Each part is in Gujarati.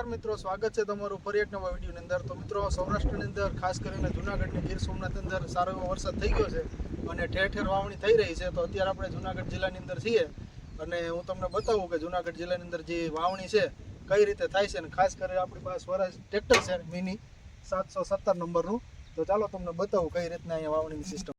નમસ્કાર મિત્રો, સ્વાગત છે તમારું ફરી એક નવા વિડીયોની અંદર। તો મિત્રો, સૌરાષ્ટ્રની અંદર ખાસ કરીને જૂનાગઢ અને ગીર સોમનાથની અંદર સારો એવો વરસાદ થઈ ગયો છે અને ઠેર ઠેર વાવણી થઈ રહી છે। તો અત્યારે આપણે જૂનાગઢ જિલ્લાની અંદર છીએ અને હું તમને બતાવું કે જૂનાગઢ જિલ્લાની અંદર જે વાવણી છે કઈ રીતે થાય છે અને ખાસ કરીને આપણી પાસે સ્વરાજ ટ્રેક્ટર છે મિની 717 નંબરનું। તો ચાલો તમને બતાવું કઈ રીતના અહીંયા વાવણીની સિસ્ટમ।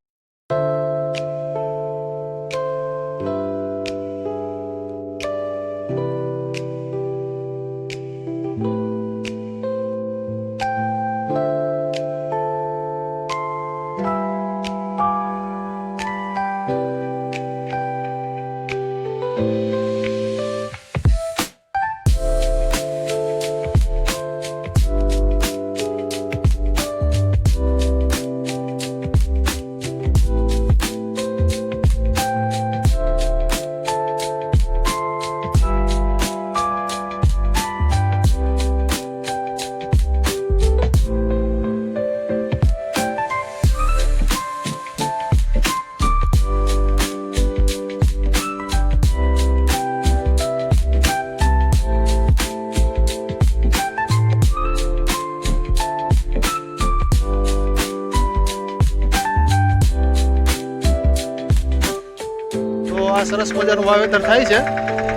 સરસ મજાનું વાવેતર થાય છે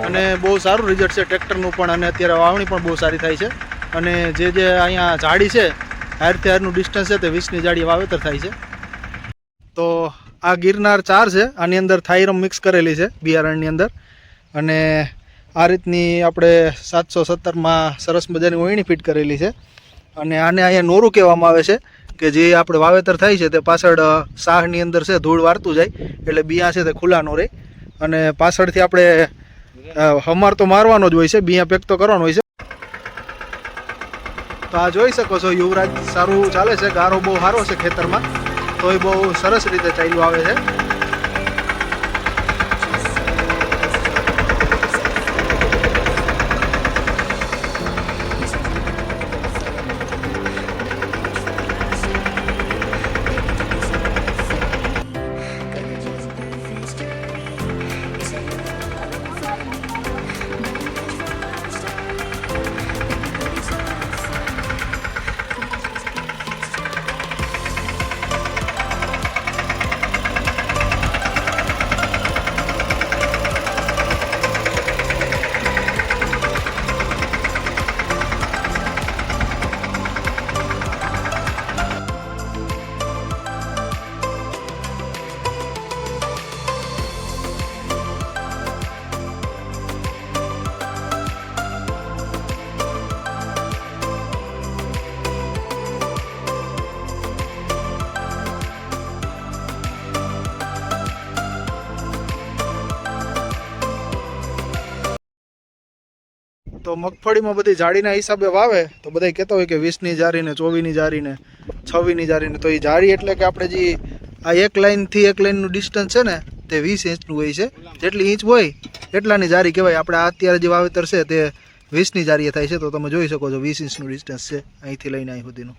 અને બહુ સારું રિઝલ્ટ છે ટ્રેક્ટરનું પણ, અને અત્યારે વાવણી પણ બહુ સારી થાય છે। અને જે અહીંયા ઝાડી છે હારથી હારનું ડિસ્ટન્સ છે તે 20ની જાડી વાવેતર થાય છે। તો આ ગિરનાર 4 છે, આની અંદર થાયરમ મિક્સ કરેલી છે બિયારણની અંદર, અને આ રીતની આપણે 717માં સરસ મજાની ઓયણી ફિટ કરેલી છે। અને આને અહીંયા નોરું કહેવામાં આવે છે કે જે આપણે વાવેતર થાય છે તે પાછળ સાહની અંદર છે ધૂળ વાળતું જાય એટલે બિયા છે તે ખુલ્લા ન રહે, અને પાછળથી આપણે હમાર તો મારવાનો જ હોય છે, બિયા પેક તો કરવાનો હોય છે। તો આ જોઈ શકો છો યુવરાજ સારું ચાલે છે, ગારો બહુ સારો છે ખેતરમાં, તો એ બહુ સરસ રીતે ચાલ્યું આવે છે। તો મગફળીમાં બધી જાળીના હિસાબે વાવે તો બધા કહેતા હોય કે 20ની જારી ને 24ની જારી ને 26ની જારી ને, તો એ જાળી એટલે કે આપણે જે આ એક લાઇનથી એક લાઇનનું ડિસ્ટન્સ છે ને તે 20 ઇંચનું હોય છે, જેટલી ઇંચ હોય એટલાની જારી કહેવાય। આપણે અત્યારે જે વાવેતર છે તે 20ની જારીએ થાય છે, તો તમે જોઈ શકો છો 20 ઇંચનું ડિસ્ટન્સ છે અહીંથી લઈને અહીં સુધીનું।